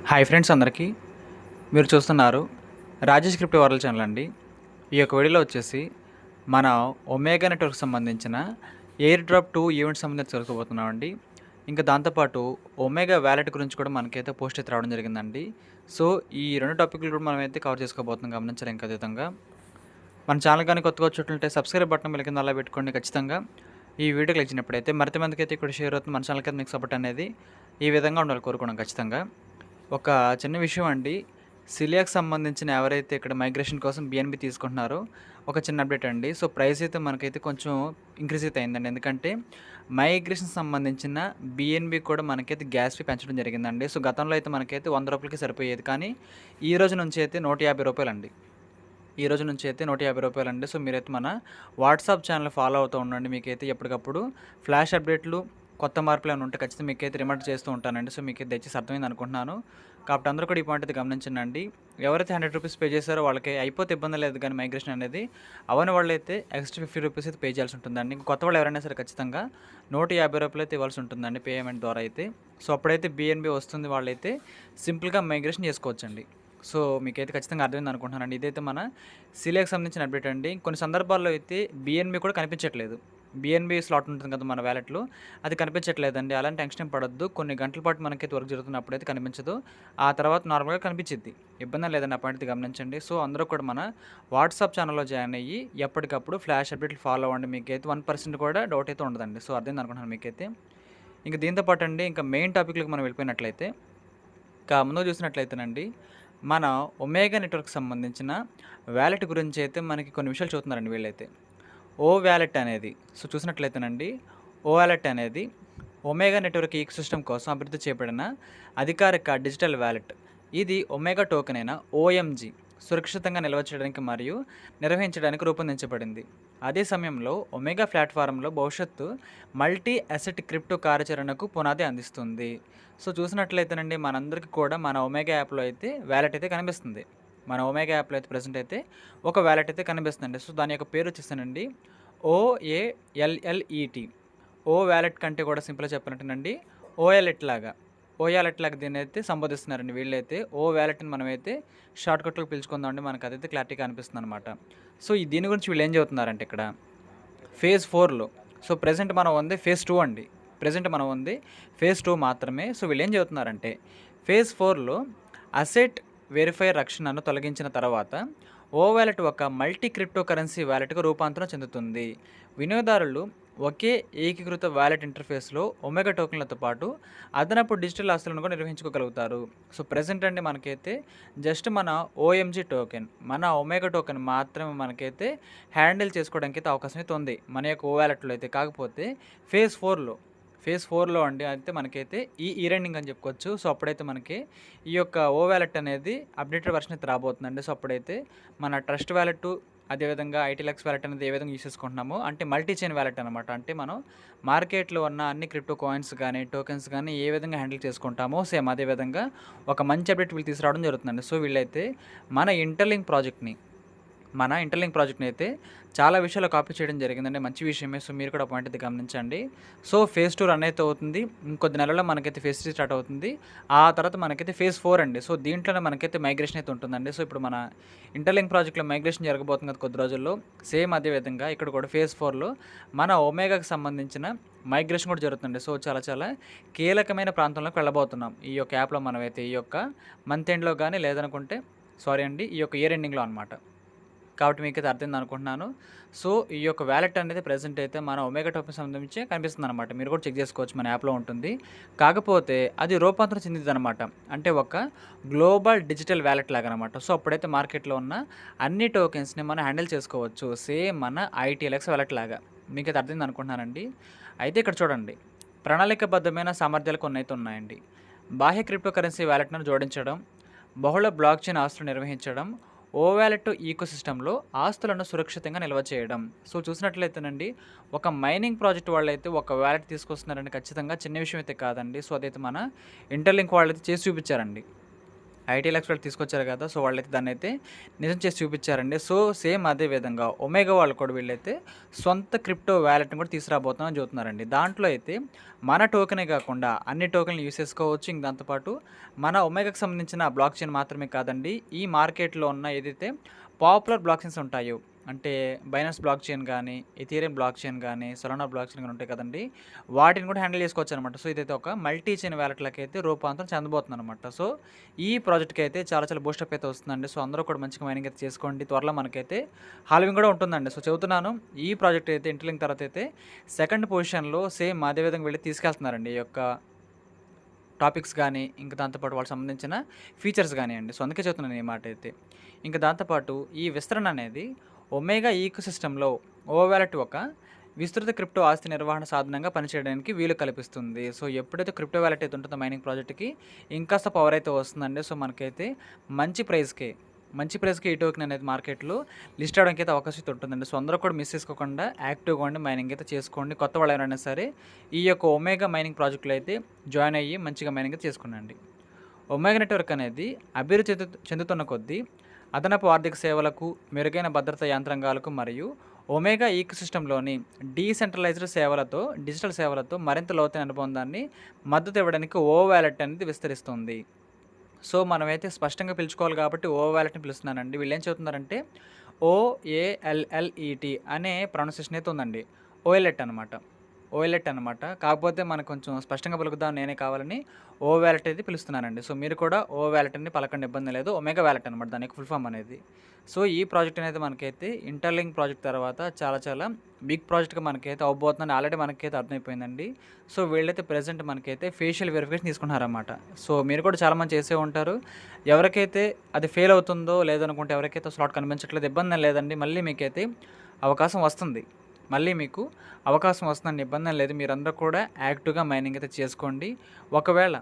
Hi friends అందరికీ. మీరు చూస్తున్నారు రాజేష్ క్రిప్టో వరల్డ్ ఛానల్ అండి. ఈ యొక్క వీడియోలో వచ్చేసి మన ఒమేగా నెట్వర్క్ సంబంధించిన ఎయిర్ డ్రాప్ 2 ఈవెంట్ సంబంధించి తెలుసుకోబోతున్నామండి. ఇంకా దాంతోపాటు ఒమేగా వ్యాలెట్ గురించి కూడా మనకైతే పోస్ట్ అయితే రావడం జరిగిందండి. సో ఈ రెండు టాపిక్లు కూడా మనమైతే కవర్ చేసుకోబోతున్నాం, గమనించాలి. ఇంకా అదేవిధంగా మన ఛానల్ కానీ కొత్తగా వచ్చేటట్లయితే సబ్స్క్రైబ్ బటన్ మీద కింద అలా పెట్టుకోండి. ఖచ్చితంగా ఈ వీడియోకి వచ్చినప్పుడైతే మరింత మందికి అయితే ఇక్కడ షేర్ అవుతుంది. మన ఛానల్ కింద మీకు సపోర్ట్ అనేది ఈ విధంగా ఉండాలి కోరుకున్నాం. ఖచ్చితంగా ఒక చిన్న విషయం అండి, సిలియాకి సంబంధించిన ఎవరైతే ఇక్కడ మైగ్రేషన్ కోసం బిఎన్బి తీసుకుంటున్నారో ఒక చిన్న అప్డేట్ అండి. సో ప్రైస్ అయితే మనకైతే కొంచెం ఇంక్రీజ్ అయితే అయిందండి, ఎందుకంటే మైగ్రేషన్ సంబంధించిన బిఎన్బి కూడా మనకైతే గ్యాస్ ఫీ పెంచడం జరిగిందండి. సో గతంలో అయితే మనకైతే 100 రూపాయలకి సరిపోయేది, కానీ ఈ రోజు నుంచి అయితే 150 రూపాయలండి. ఈ రోజు నుంచి అయితే 150 రూపాయలండి. సో మీరైతే మన వాట్సాప్ ఛానల్ ఫాలో అవుతూ ఉండండి. మీకైతే ఎప్పటికప్పుడు ఫ్లాష్ అప్డేట్లు, కొత్త మార్పులు ఏమైనా ఉంటే ఖచ్చితంగా మీకైతే రిమైండ్ చేస్తూ ఉంటానండి. సో మీకు దయచేసి అర్థమైంది అనుకుంటున్నాను. కాబట్టి అందరూ కూడా ఈ పాయింట్ అయితే గమనించండి. ఎవరైతే 100 రూపీస్ పే చేశారో వాళ్ళకి అయిపోతే ఇబ్బంది లేదు, కానీ మైగ్రేషన్ అనేది అవని వాళ్ళైతే ఎక్స్ట్రా 50 రూపీస్ అయితే పే చేయాల్సి ఉంటుందండి. కొత్త వాళ్ళు ఎవరైనా సరే ఖచ్చితంగా 150 రూపాయలు అయితే ఇవ్వాల్సి ఉంటుందండి పేమెంట్ ద్వారా అయితే. సో అప్పుడైతే బిఎన్బి వస్తుంది, వాళ్ళైతే సింపుల్గా మైగ్రేషన్ చేసుకోవచ్చండి. సో మీకైతే ఖచ్చితంగా అర్థమైంది అనుకుంటున్నానండి. ఇదైతే మన సిలియాకి సంబంధించిన అప్డేట్ అండి. కొన్ని సందర్భాల్లో అయితే బిఎన్బి కూడా కనిపించట్లేదు. బిఎన్బి స్లాట్ ఉంటుంది కదా మన వ్యాలెట్లో, అది కనిపించట్లేదండి. అలాంటి టెన్షన్ పడొద్దు. కొన్ని గంటల పాటు మనకైతే వర్క్ జరుగుతున్నప్పుడు అయితే కనిపించదు, ఆ తర్వాత నార్మల్గా కనిపించిద్ది. ఇబ్బంది లేదండి, ఆ పాయింట్ గమనించండి. సో అందరూ కూడా మన వాట్సాప్ ఛానల్లో జాయిన్ అయ్యి ఎప్పటికప్పుడు ఫ్లాష్ అప్డేట్లు ఫాలో అవ్వండి. మీకైతే 1% కూడా డౌట్ అయితే ఉండదండి. సో అర్థమైంది అనుకుంటున్నాను మీకైతే. ఇంకా దీంతో పాటు అండి, ఇంకా మెయిన్ టాపిక్లకు మనం వెళ్ళిపోయినట్లయితే, ఇంకా ముందు చూసినట్లయితేనండి, మన ఒమేగా నెట్వర్క్ సంబంధించిన వ్యాలెట్ గురించి అయితే మనకి కొన్ని విషయాలు చూస్తున్నారండి వీళ్ళైతే. ఓ వ్యాలెట్ అనేది, సో చూసినట్లయితేనండి, ఓ వ్యాలెట్ అనేది ఒమేగా నెట్వర్క్ ఈకో సిస్టమ్ కోసం అభివృద్ధి చేయబడిన అధికారిక డిజిటల్ వ్యాలెట్. ఇది ఒమేగా టోకెన్ అయిన ఓఎంజీ సురక్షితంగా నిల్వ చేయడానికి మరియు నిర్వహించడానికి రూపొందించబడింది. అదే సమయంలో ఒమేగా ప్లాట్ఫారంలో భవిష్యత్తు మల్టీ అసెట్ క్రిప్టో కార్యాచరణకు పునాది అందిస్తుంది. సో చూసినట్లయితేనండి, మనందరికీ కూడా మన ఒమేగా యాప్లో అయితే వ్యాలెట్ అయితే కనిపిస్తుంది. మన ఒమేగా యాప్లో అయితే ప్రజెంట్ అయితే ఒక వ్యాలెట్ అయితే కనిపిస్తుందండి. సో దాని యొక్క పేరు వచ్చేసానండి OALLET. ఓ వ్యాలెట్ కంటే కూడా సింపుల్గా చెప్పినట్టేనండి ఓఎల్ఎట్ లాగా, ఓయాలెట్ లాగా దీన్ని అయితే సంబోధిస్తున్నారండి వీళ్ళైతే. ఓ వ్యాలెట్ని మనమైతే షార్ట్కట్లో పిలుచుకుందామండి, మనకు అదైతే క్లారిటీగా అనిపిస్తుంది అనమాట. సో దీని గురించి వీళ్ళు ఏం చెబుతున్నారంటే ఇక్కడ ఫేజ్ 4లో, సో ప్రజెంట్ మనం ఉంది ఫేజ్ 2 అండి. ప్రజెంట్ మనం ఉంది ఫేజ్ 2 మాత్రమే. సో వీళ్ళు ఏం చెబుతున్నారంటే ఫేజ్ 4లో అసెట్ వెరిఫైర్ రక్షణను తొలగించిన తర్వాత ఓ వ్యాలెట్ ఒక మల్టీ క్రిప్టో కరెన్సీ వ్యాలెట్గా రూపాంతరం చెందుతుంది. వినియోగదారులు ఒకే ఏకీకృత వ్యాలెట్ ఇంటర్ఫేస్లో ఒమేగా టోకెన్లతో పాటు అదనపు డిజిటల్ ఆస్తులను కూడా నిర్వహించుకోగలుగుతారు. సో ప్రెసెంట్ అండి మనకైతే జస్ట్ మన ఓఎంజీ టోకెన్, మన ఒమేగా టోకెన్ మాత్రమే మనకైతే హ్యాండిల్ చేసుకోవడానికి అయితే అవకాశం అయితే ఉంది మన యొక్క ఓ వ్యాలెట్లో అయితే. కాకపోతే ఫేజ్ ఫోర్లో అండి అయితే మనకైతే ఈ రెండింగ్ అని చెప్పుకోవచ్చు. సో అప్పుడైతే మనకి ఈ యొక్క ఓ వ్యాలెట్ అనేది అప్డేటెడ్ వర్షన్ అయితే రాబోతుందండి. సో అప్పుడైతే మన ట్రస్ట్ వ్యాలెట్, అదేవిధంగా ఐటీలెక్స్ వ్యాలెట్ అనేది ఏ విధంగా యూస్ చేసుకుంటున్నామో, అంటే మల్టీ చైన్ వ్యాలెట్ అనమాట. అంటే మనం మార్కెట్లో ఉన్న అన్ని క్రిప్టో కాయిన్స్ కానీ టోకెన్స్ కానీ ఏ విధంగా హ్యాండిల్ చేసుకుంటామో సేమ్ అదేవిధంగా ఒక మంచి అప్డేట్ వీళ్ళు తీసుకురావడం జరుగుతుందండి. సో వీళ్ళైతే మన ఇంటర్లింక్ ప్రాజెక్ట్ని అయితే చాలా విషయాలు కాపీ చేయడం జరిగిందండి, మంచి విషయమే. సో మీరు కూడా పాయింట్ అయితే గమనించండి. సో ఫేజ్ 2 రన్ అయితే అవుతుంది, ఇంకొద్ది నెలలో మనకైతే ఫేజ్ 3 స్టార్ట్ అవుతుంది. ఆ తర్వాత మనకైతే ఫేజ్ 4 అండి. సో దీంట్లోనే మనకైతే మైగ్రేషన్ అయితే ఉంటుందండి. సో ఇప్పుడు మన ఇంటర్లింక్ ప్రాజెక్ట్లో మైగ్రేషన్ జరగబోతుంది కదా కొద్ది రోజుల్లో, సేమ్ అదే విధంగా ఇక్కడ కూడా ఫేజ్ 4లో మన ఒమేగాకి సంబంధించిన మైగ్రేషన్ కూడా జరుగుతుంది. సో చాలా చాలా కీలకమైన ప్రాంతంలోకి వెళ్ళబోతున్నాం ఈ యొక్క యాప్లో మనమైతే, ఈ యొక్క మంత్ ఎండ్లో కానీ లేదనుకుంటే ఈ యొక్క ఇయర్ ఎండింగ్లో అనమాట. కాబట్టి మీకైతే అర్థమైంది అనుకుంటున్నాను. సో ఈ యొక్క వ్యాలెట్ అనేది ప్రెజెంట్ అయితే మన ఒమేగా టోకెన్ సంబంధించి కనిపిస్తుంది అనమాట. మీరు కూడా చెక్ చేసుకోవచ్చు, మన యాప్లో ఉంటుంది. కాకపోతే అది రూపాంతరం చెందింది అనమాట, అంటే ఒక గ్లోబల్ డిజిటల్ వ్యాలెట్ లాగా అనమాట. సో అప్పుడైతే మార్కెట్లో ఉన్న అన్ని టోకెన్స్ని మనం హ్యాండిల్ చేసుకోవచ్చు, సేమ్ మన ఐటీఎల్ఎక్స్ వ్యాలెట్ లాగా. మీకైతే అర్థమైంది అనుకుంటున్నానండి. అయితే ఇక్కడ చూడండి, ప్రణాళికబద్ధమైన సామర్థ్యాలు కొన్ని అయితే ఉన్నాయండి. బాహ్య క్రిప్టో కరెన్సీ వ్యాలెట్ను జోడించడం, బహుళ బ్లాక్ చైన్ ఆస్తులు నిర్వహించడం, ఓ వ్యాలెట్ ఈకో సిస్టంలో ఆస్తులను సురక్షితంగా నిల్వ చేయడం. సో చూసినట్లయితేనండి, ఒక మైనింగ్ ప్రాజెక్ట్ వాళ్ళైతే ఒక వ్యాలెట్ తీసుకొస్తున్నారండి, ఖచ్చితంగా చిన్న విషయం అయితే కాదండి. సో అదైతే మన ఇంటర్లింక్ వాళ్ళైతే చేసి చూపించారండి. ఐటీఎల్ ఎక్స్‌పర్ట్ తీసుకొచ్చారు కదా! సో, వాళ్ళైతే దాన్నైతే నిజం చేసి చూపిచ్చారండి. సో, సేమ్ అదే విధంగా ఒమేగా వాళ్ళు కూడా వీళ్ళైతే సొంత క్రిప్టో వాలెట్‌ని కూడా తీసుకురాబోతున్నామని చెబుతున్నారండి. దాంట్లో అయితే మన టోకెనే కాకుండా అన్ని టోకెన్‌లు యూజ్ చేసుకోవచ్చు. ఇంక దాంతో పాటు మన ఒమేగాకి సంబంధించిన బ్లాక్ చైన్ మాత్రమే కాదండి, ఈ మార్కెట్‌లో ఉన్న ఏదైతే పాపులర్ బ్లాక్ చైన్స్ ఉంటాయో, అంటే బైనాన్స్ బ్లాక్ చైన్ గానీ, ఎథీరియం బ్లాక్ చైన్ గానీ, సోలానా బ్లాక్ చైన్ గానీ ఉంటాయి కదండీ! వాటిని కూడా హ్యాండిల్ చేసుకోవచ్చనమాట. సో, ఇదైతే ఒక మల్టీ చైన్ వాలెట్‌లకైతే రూపాంతరం చెందబోతుందనమాట. సో, ఈ ప్రాజెక్ట్‌కైతే చాలా చాలా బూస్టప్ అయితే వస్తుందండి. సో, అందరూ కూడా మంచిగా మైనింగ్ అయితే చేసుకోండి. త్వరలో మనకైతే హాల్వింగ్ కూడా ఉంటుందండి. సో, చెబుతున్నాను, ఈ ప్రాజెక్ట్ అయితే ఇంటర్లింక్ తర్వాత అయితే సెకండ్ పొజిషన్‌లో సేమ్ అదే విధంగా వీళ్ళు తీసుకెళ్తున్నారండి. ఈ యొక్క టాపిక్స్ గానీ, ఇంక దాంతో పాటు వాళ్ళకి సంబంధించిన ఫీచర్స్ గానియండి. సో, అందుకే చెప్తున్నాను ఈ మాటైతే. ఇంక దాంతో పాటు ఈ విస్తరణ అనేది ఒమేగా ఈకోసిస్టమ్‌లో ఓవాలెట్ ఒక విస్తృత క్రిప్టో ఆస్తి నిర్వహణ సాధనంగా పనిచేయడానికి వీలు కల్పిస్తుంది. సో, ఎప్పుడైతే క్రిప్టో వాలెట్ అయితే ఉంటుందో మైనింగ్ ప్రాజెక్ట్‌కి ఇంకాస్త పవర్ అయితే వస్తుందండి. సో, మనకైతే మంచి ప్రైస్‌కే ఈ టోకెన్ అనేది మార్కెట్‌లో లిస్ట్ అవ్వడానికి అయితే అవకాశం అయితే ఉంటుందండి. సో, అందరూ కూడా మిస్ చేసుకోకుండా యాక్టివ్‌గా ఉండి మైనింగ్ అయితే చేసుకోండి. కొత్త వాళ్ళు ఎవరైనా సరే ఈ యొక్క ఒమేగా మైనింగ్ ప్రాజెక్ట్‌లో అయితే జాయిన్ అయ్యి మంచిగా మైనింగ్ అయితే చేసుకోండి. ఒమేగా నెట్వర్క్ అనేది అభివృద్ధి చెందుతున్న కొద్దీ అదనపు ఆర్థిక సేవలకు, మెరుగైన భద్రతా యంత్రాంగాలకు మరియు ఒమేగా ఈకోసిస్టమ్‌లోని డిజిటల్ సేవలతో మరింత లోతైన అనుబంధాన్ని మద్దతు ఇవ్వడానికి వాలెట్ అనేది విస్తరిస్తుంది. సో, మనమైతే స్పష్టంగా పిలుచుకోవాలి కాబట్టి వాలెట్‌ని పిలుస్తున్నానండి. వీళ్ళేం చెబుతున్నారంటే ఓఏఎల్ఎల్ఈటీ అనే ప్రొనౌన్సియేషన్ అయితే ఉందండి. ఓఎల్ఎట్ అనమాట. ఓఎల్ఎట్ అనమాట. కాకపోతే మనకు కొంచెం స్పష్టంగా పలుకుదాం నేనే కావాలని వాలెట్ అయితే పిలుస్తున్నానండి. సో, మీరు కూడా వాలెట్ అని పలకండి, ఇబ్బంది లేదు. ఒమేగా వాలెట్ అనమాట దాని యొక్క ఫుల్ ఫామ్ అనేది. సో, ఈ ప్రాజెక్ట్ అనేది మనకైతే ఇంటర్లింక్ ప్రాజెక్ట్ తర్వాత చాలా చాలా బిగ్ ప్రాజెక్ట్‌గా మనకైతే అవ్వబోతుందని ఆల్రెడీ మనకైతే అర్థమైపోయిందండి. సో, వీళ్ళైతే ప్రెజెంట్ మనకైతే ఫేషియల్ వెరిఫికేషన్ తీసుకుంటున్నారన్నమాట. సో, మీరు కూడా చాలామంది చేసే ఉంటారు. ఎవరికైతే అది ఫెయిల్ అవుతుందో లేదనుకుంటే ఎవరికైతే స్లాట్ కనిపించట్లేదు ఇబ్బందేం లేదండి. మళ్ళీ మీకైతే అవకాశం వస్తుంది. మళ్ళీ మీకు అవకాశం వస్తుందండి, ఇబ్బందేం లేదు. మీరందరూ కూడా యాక్టివ్‌గా మైనింగ్ అయితే చేసుకోండి. ఒకవేళ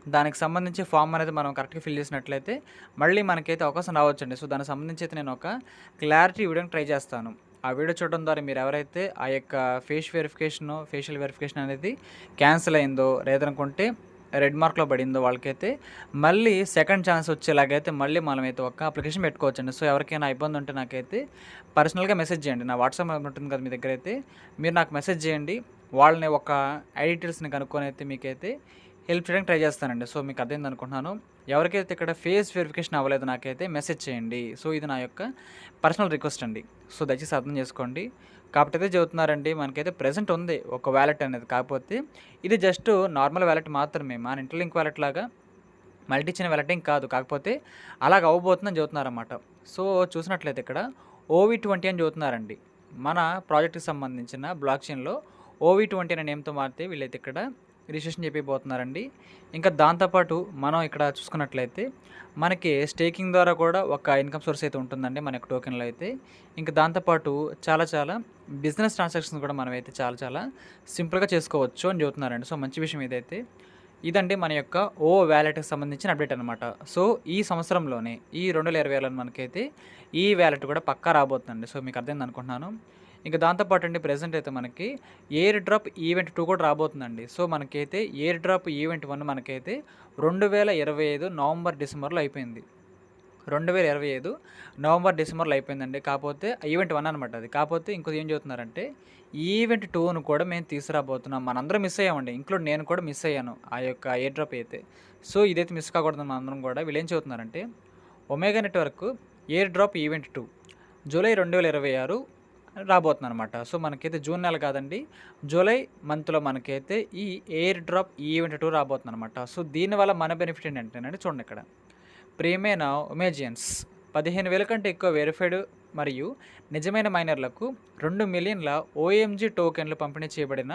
దానికి సంబంధించి ఫార్మ్ అనేది మనం కరెక్ట్‌గా ఫిల్ చేసినట్లయితే మళ్ళీ మనకైతే అవకాశం రావచ్చండి. సో, దానికి సంబంధించి అయితే నేను ఒక క్లారిటీ వీడియోని ట్రై చేస్తాను. ఆ వీడియో చూడడం ద్వారా మీరు ఎవరైతే ఆ యొక్క ఫేషియల్ వెరిఫికేషన్ అనేది క్యాన్సిల్ అయిందో లేదనుకుంటే రెడ్ మార్క్‌లో పడిందో వాళ్ళకైతే మళ్ళీ సెకండ్ ఛాన్స్ వచ్చేలాగైతే మళ్ళీ మనమైతే ఒక అప్లికేషన్ పెట్టుకోవచ్చండి. సో, ఎవరికైనా ఇబ్బంది ఉంటే నాకైతే పర్సనల్‌గా మెసేజ్ చేయండి. నా వాట్సాప్ నెంబర్ ఉంటుంది కదా మీ దగ్గరైతే, మీరు నాకు మెసేజ్ చేయండి. వాళ్ళని ఒక ఐడి డీటెయిల్స్‌ని కనుక్కొని అయితే మీకైతే హెల్ప్ చేయడానికి ట్రై చేస్తానండి. సో, మీకు అర్థమైంది అనుకుంటున్నాను. ఎవరికైతే ఇక్కడ ఫేస్ వెరిఫికేషన్ అవ్వలేదో నాకైతే మెసేజ్ చేయండి. సో, ఇది నా యొక్క పర్సనల్ రిక్వెస్ట్ అండి. సో, దయచేసి అర్థం చేసుకోండి. కాబట్టి అయితే చెబుతున్నారండి, మనకైతే ప్రెజెంట్ ఉంది ఒక వాలెట్ అనేది. కాకపోతే ఇది జస్ట్ నార్మల్ వాలెట్ మాత్రమే. మన ఇంటర్లింక్ వాలెట్ లాగా మల్టీ చైన్ వాలెట్ ఏం కాదు. కాకపోతే అలాగ అవ్వబోతుందని చెబుతున్నారన్నమాట. సో, చూసినట్లయితే ఇక్కడ ఓవి20 అని చెబుతున్నారండి. మన ప్రాజెక్ట్‌కి సంబంధించిన బ్లాక్ చైన్‌లో ఓవి20 అనే నేమ్‌తో మారితే వీళ్ళైతే ఇక్కడ రిజిస్ట్రేషన్ చేపియబోతున్నారండి. ఇంకా దాంతోపాటు మనం ఇక్కడ చూసుకున్నట్లయితే మనకి స్టేకింగ్ ద్వారా కూడా ఒక ఇన్‌కమ్ సోర్స్ అయితే ఉంటుందండి మన యొక్క టోకెన్‌లో అయితే. ఇంకా దాంతోపాటు చాలా చాలా బిజినెస్ ట్రాన్సాక్షన్స్ కూడా మనమైతే చాలా చాలా సింపుల్‌గా చేసుకోవచ్చు అని చెబుతున్నారండి. సో, మంచి విషయం ఇదైతే. ఇదండి మన యొక్క వాలెట్‌కి సంబంధించిన అప్డేట్ అనమాట. సో, ఈ సంవత్సరంలోనే ఈ 2020లో మనకైతే ఈ వాలెట్ కూడా పక్కా రాబోతుందండి. సో, మీకు అర్థమైంది అనుకుంటున్నాను. ఇంక దాంతో పాటు అండి ప్రెజెంట్ అయితే మనకి ఎయిర్ డ్రాప్ ఈవెంట్ 2 కూడా రాబోతుందండి. సో, మనకైతే ఎయిర్ డ్రాప్ ఈవెంట్ 1 మనకైతే 2025 నవంబర్, డిసెంబర్‌లో అయిపోయింది. 2025 నవంబర్, డిసెంబర్‌లో అయిపోయిందండి. కాపోతే ఈవెంట్ 1 అనమాట అది. కాపోతే ఇంకోటి ఏం చెబుతున్నారంటే ఈవెంట్ 2ను కూడా మేము తీసుకురాబోతున్నాం. మనందరం మిస్ అయ్యామండి. ఇంక్లూడ్ నేను కూడా మిస్ అయ్యాను ఆ యొక్క ఎయిర్ డ్రాప్ అయితే. సో, ఇదైతే మిస్ కాకూడదని మనందరం కూడా వీళ్ళేం చెబుతున్నారంటే Omega network airdrop event 2 July 2026 రాబోతుందనమాట. సో, మనకైతే జూన్ నెల కాదండి, జూలై మంత్‌లో మనకైతే ఈ ఎయిర్ డ్రాప్ ఈవెంట్ 2 రాబోతుందనమాట. సో, దీనివల్ల మన బెనిఫిట్ ఏంటంటేనండి చూడండి ఇక్కడ. ప్రియమైన ఒమేజియన్స్ 15,000 కంటే ఎక్కువ వెరిఫైడ్ మరియు నిజమైన మైనర్లకు 2,000,000 ఓఎంజీ టోకెన్లు పంపిణీ చేయబడిన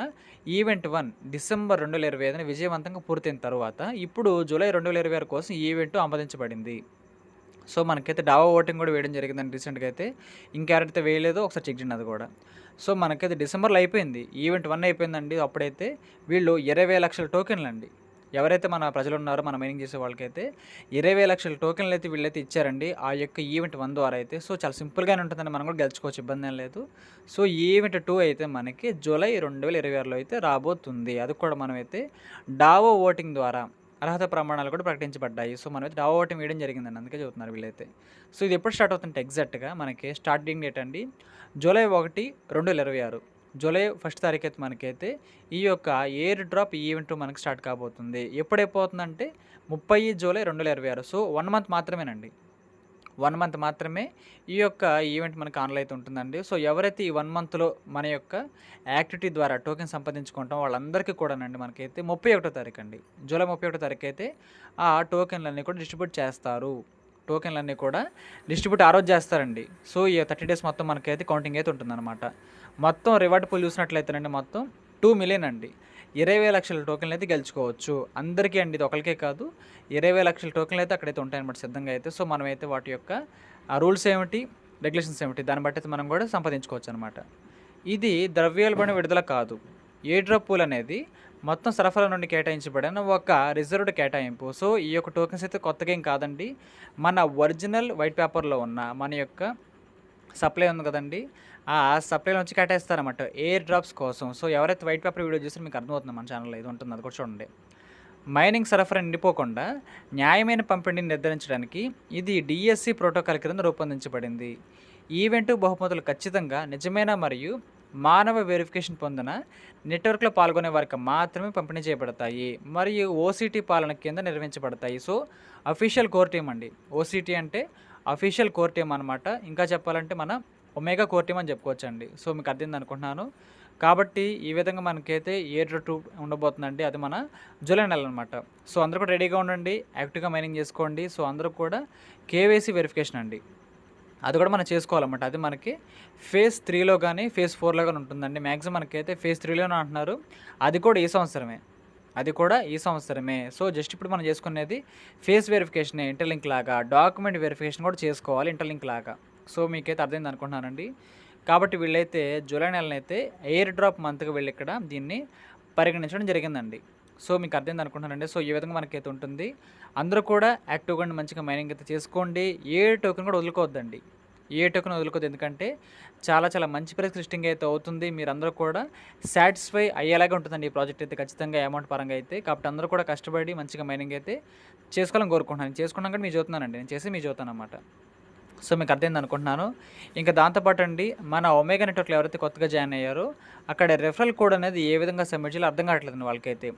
ఈవెంట్ 1 డిసెంబర్ 2025న విజయవంతంగా పూర్తయిన తర్వాత ఇప్పుడు జూలై 2026 కోసం ఈ ఈవెంట్ ఆమోదించబడింది. సో, మనకైతే డావో ఓటింగ్ కూడా వేయడం జరిగిందండి రీసెంట్‌గా అయితే. ఇంకెవరైతే వేయలేదో ఒకసారి చెక్ చేయండి అది కూడా. సో, మనకైతే డిసెంబర్‌లో అయిపోయింది. ఈవెంట్ 1 అయిపోయిందండి. అప్పుడైతే వీళ్ళు 20,00,000 టోకెన్లండి. ఎవరైతే మన ప్రజలున్నారో మన మైనింగ్ చేసే వాళ్ళకైతే 20,00,000 టోకెన్లు అయితే వీళ్ళైతే ఇచ్చారండి ఆ యొక్క ఈవెంట్ 1 ద్వారా అయితే. సో, చాలా సింపుల్‌గానే ఉంటుందండి. మనం కూడా గెలుచుకోవచ్చు, ఇబ్బందేం లేదు. సో, ఈవెంట్ 2 అయితే మనకి జూలై 2026లో అయితే రాబోతుంది. అది కూడా మనమైతే డావో ఓటింగ్ ద్వారా అర్హత ప్రమాణాలు కూడా ప్రకటించబడ్డాయి. సో, మనమైతే డావో ఓటింగ్ వేయడం జరిగిందండి. అందుకే చెబుతున్నారు వీళ్ళైతే. సో, ఇది ఎప్పుడు స్టార్ట్ అవుతుందంటే ఎగ్జాక్ట్‌గా మనకి స్టార్టింగ్ డేట్ అండి జూలై 1, 2026. జూలై ఫస్ట్ తారీఖైతే మనకైతే ఈ యొక్క ఎయిర్ డ్రాప్ ఈవెంట్ మనకి స్టార్ట్ కాబోతుంది. ఎప్పుడైపోతుందంటే 30 జూలై 2026. సో, 1 మంత్ మాత్రమేనండి. 1 మంత్ మాత్రమే ఈ యొక్క ఈవెంట్ మనకు ఆన్‌లో అయితే ఉంటుందండి. సో, ఎవరైతే ఈ 1 మంత్‌లో మన యొక్క యాక్టివిటీ ద్వారా టోకెన్ సంపాదించుకుంటామో వాళ్ళందరికీ కూడానండి మనకైతే 31 తారీఖండి. జూలై 31 తారీఖైతే ఆ టోకెన్‌లన్నీ కూడా డిస్ట్రిబ్యూట్ చేస్తారు. టోకెన్‌లన్నీ కూడా డిస్ట్రిబ్యూట్ ఆ రోజు చేస్తారండి. సో, ఈ 30 డేస్ మొత్తం మనకైతే కౌంటింగ్ అయితే ఉంటుందన్నమాట. మొత్తం రివార్డ్ పూల్ చూసినట్లయితేనండి మొత్తం 2,000,000 అండి. 20,00,000 టోకెన్లు అయితే గెలుచుకోవచ్చు. అందరికీ అండి, ఇది ఒకళ్ళకే కాదు. 20,00,000 టోకెన్లు అయితే అక్కడైతే ఉంటాయన్నమాట సిద్ధంగా అయితే. సో, మనమైతే వాటి యొక్క రూల్స్ ఏమిటి, రెగ్యులేషన్స్ ఏమిటి, దాన్ని బట్టి అయితే మనం కూడా సంపాదించుకోవచ్చు అనమాట. ఇది ద్రవ్యోల్బణ విడుదల కాదు. ఎయిర్ డ్రాప్ పూల్ అనేది మొత్తం సరఫరా నుండి కేటాయించబడిన ఒక రిజర్వ్డ్ కేటాయింపు. సో, ఈ యొక్క టోకెన్స్ అయితే కొత్తగా ఏం కాదండి. మన ఒరిజినల్ వైట్ పేపర్లో ఉన్న మన యొక్క సప్లై ఉంది కదండీ, ఆ సప్లైలో నుంచి కేటాయిస్తారన్నమాట ఎయిర్ డ్రాప్స్ కోసం. సో, ఎవరైతే వైట్ పేపర్ వీడియో చూసారో మీకు అర్థమవుతుంది, మన ఛానల్లో ఇది ఉంటుంది, అది కూడా చూడండి. మైనింగ్ సరఫరా నిండిపోకుండా న్యాయమైన పంపిణీని నిర్ధారించడానికి ఇది డిఎస్సి ప్రోటోకాల్ క్రింద రూపొందించబడింది. ఈవెంట్ బహుమతులు ఖచ్చితంగా నిజమైన మరియు మానవ వెరిఫికేషన్ పొందిన నెట్వర్క్లో పాల్గొనే వారికి మాత్రమే పంపిణీ చేయబడతాయి మరియు ఓసిటీ పాలన కింద నిర్వహించబడతాయి. సో, అఫీషియల్ కోర్ టీమ్ అండి. ఓసిటీ అంటే అఫీషియల్ కోర్ టీమ్ అనమాట. ఇంకా చెప్పాలంటే మన ఒమేగా కోర్ టీమ్ అని చెప్పుకోవచ్చండి. సో, మీకు అర్థమైంది అనుకుంటున్నాను. కాబట్టి ఈ విధంగా మనకైతే ఎయిర్ డ్రాప్ 2 ఉండబోతుందండి. అది మన జూలై నెల అనమాట. సో, అందరూ కూడా రెడీగా ఉండండి, యాక్టివ్గా మైనింగ్ చేసుకోండి. సో, అందరూ కూడా కేవైసీ వెరిఫికేషన్ అండి, అది కూడా మనం చేసుకోవాలన్నమాట. అది మనకి ఫేజ్ 3లో కానీ ఫేజ్ 4లో కానీ ఉంటుందండి. మ్యాక్సిమం మనకైతే ఫేజ్ 3లోనే అంటున్నారు. అది కూడా ఈ సంవత్సరమే. సో, జస్ట్ ఇప్పుడు మనం చేసుకునేది ఫేస్ వెరిఫికేషనే, ఇంటర్లింక్ లాగా. డాక్యుమెంట్ వెరిఫికేషన్ కూడా చేసుకోవాలి ఇంటర్లింక్ లాగా. సో, మీకైతే అర్థమైంది అనుకుంటున్నానండి. కాబట్టి వీళ్ళైతే జూలై నెలనైతే ఎయిర్ డ్రాప్ మంత్గా వీళ్ళు ఇక్కడ దీన్ని పరిగణించడం జరిగిందండి. సో, మీకు అర్థమైంది అనుకుంటున్నానండి. సో, ఈ విధంగా మనకైతే ఉంటుంది. అందరూ కూడా యాక్టివ్గా ఉండి మంచిగా మైనింగ్ అయితే చేసుకోండి. ఏ టోకెన్ కూడా వదులుకోవద్దండి. ఎందుకంటే చాలా చాలా మంచి ప్రైస్ లిస్టింగ్ అయితే అవుతుంది. మీరందరూ కూడా సాటిస్ఫై అయ్యేలాగా ఉంటుందండి ఈ ప్రాజెక్ట్ అయితే ఖచ్చితంగా అమౌంట్ పరంగా అయితే. కాబట్టి అందరూ కూడా కష్టపడి మంచిగా మైనింగ్ అయితే చేసుకోవాలని కోరుకుంటున్నాను. చేసుకున్నాక కూడా మీకు చదువుతున్నానండి, నేను చేసి మీకు చదువుతాను అన్నమాట. సో, మీకు అర్థమైంది అనుకుంటున్నాను. ఇంకా దాంతోపాటు అండి మన ఒమేగా నెట్వర్క్లో ఎవరైతే కొత్తగా జాయిన్ అయ్యారో అక్కడ రెఫరల్ కోడ్ అనేది ఏ విధంగా సబ్మిట్ చేయాలో అర్థం కావట్లేదండి వాళ్ళకైతే.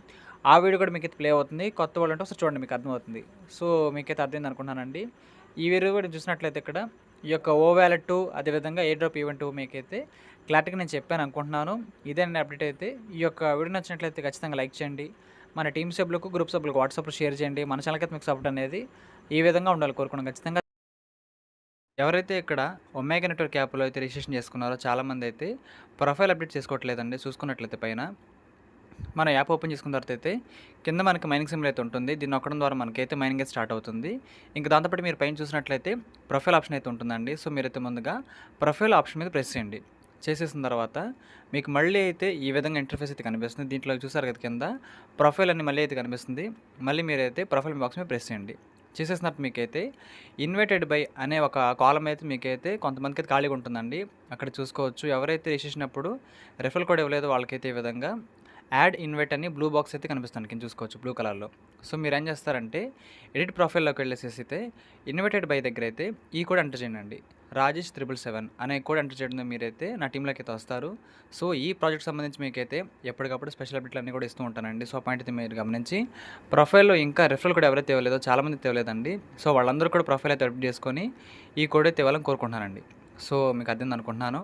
ఆ వీడియో కూడా మీకు అయితే ప్లే అవుతుంది. కొత్త వాళ్ళు అంటే ఒకసారి చూడండి, మీకు అర్థమవుతుంది. సో, మీకైతే అర్థమైంది అనుకుంటున్నానండి. ఈ వీడియో కూడా చూసినట్లయితే ఇక్కడ ఈ యొక్క ఓ వ్యాలెట్ అదేవిధంగా ఎయిర్ డ్రాప్ ఈవెంట్ మీకైతే క్లారిటీగా నేను చెప్పాను అనుకుంటున్నాను. ఇదే అప్డేట్ అయితే. ఈ యొక్క వీడియో నచ్చినట్లయితే ఖచ్చితంగా లైక్ చేయండి. మన టీమ్ సభ్యులకు, గ్రూప్ సభ్యులకు వాట్సాప్లో షేర్ చేయండి. మన ఛానల్కి అయితే మీకు సపోర్ట్ అనేది ఈ విధంగా ఉండాలి కోరుకున్నాను ఖచ్చితంగా. ఎవరైతే ఇక్కడ ఒమేగా నెట్వర్క్ యాప్లో అయితే రిజిస్ట్రేషన్ చేసుకున్నారో చాలామంది అయితే ప్రొఫైల్ అప్డేట్ చేసుకోవట్లేదండి. చూసుకున్నట్లయితే పైన మన యాప్ ఓపెన్ చేసుకున్న తర్వాత అయితే కింద మనకి మైనింగ్ సింబల్ అయితే ఉంటుంది. దీన్ని నొక్కడం ద్వారా మనకైతే మైనింగ్ అయితే స్టార్ట్ అవుతుంది. ఇంకా దాంతోపాటు మీరు పైన చూసినట్లయితే ప్రొఫైల్ ఆప్షన్ అయితే ఉంటుందండి. సో, మీరైతే ముందుగా ప్రొఫైల్ ఆప్షన్ మీద ప్రెస్ చేయండి. చేసేసిన తర్వాత మీకు మళ్ళీ అయితే ఈ విధంగా ఇంటర్ఫేస్ అయితే కనిపిస్తుంది. దీంట్లో చూసారు కదా కింద ప్రొఫైల్ అని మళ్ళీ అయితే కనిపిస్తుంది. మళ్ళీ మీరైతే ప్రొఫైల్ బాక్స్ మీద ప్రెస్ చేయండి. చేసేసినట్టు మీకైతే ఇన్వైటెడ్ బై అనే ఒక కాలం అయితే మీకైతే కొంతమందికి అయితే ఖాళీగా ఉంటుందండి. అక్కడ చూసుకోవచ్చు. ఎవరైతే రిజిస్ట్రేషన్ అప్పుడు రెఫరల్ కోడ్ ఇవ్వలేదో వాళ్ళకైతే ఈ విధంగా యాడ్ ఇన్వైట్ అని బ్లూ బాక్స్ అయితే కనిపిస్తుంది కింద చూసుకోవచ్చు బ్లూ కలర్లో. సో, మీరు ఏం చేస్తారంటే ఎడిట్ ప్రొఫైల్లోకి వెళ్ళేసేసి అయితే ఇన్వైటెడ్ బై దగ్గర అయితే ఈ కోడ్ ఎంటర్ చేయండి. రాజేష్ 777 అనే కోడ్ ఎంటర్ చేయడం మీరైతే నా టీంలోకి అయితే వస్తారు. సో, ఈ ప్రాజెక్ట్ సంబంధించి మీకైతే ఎప్పటికప్పుడు స్పెషల్ అప్డేట్లు అన్నీ కూడా ఇస్తూ ఉంటానండి. సో, ఆ పాయింట్ అయితే మీరు గమనించి ప్రొఫైల్లో ఇంకా రెఫరల్ కూడా ఎవరైతే ఇవ్వలేదో చాలామంది ఇవ్వలేదండి. సో, వాళ్ళందరూ కూడా ప్రొఫైల్ అయితే అప్డేట్ చేసుకొని ఈ కోడ్ అయితే ఇవ్వాలని కోరుకుంటున్నానండి. సో, మీకు అర్థం అనుకుంటున్నాను.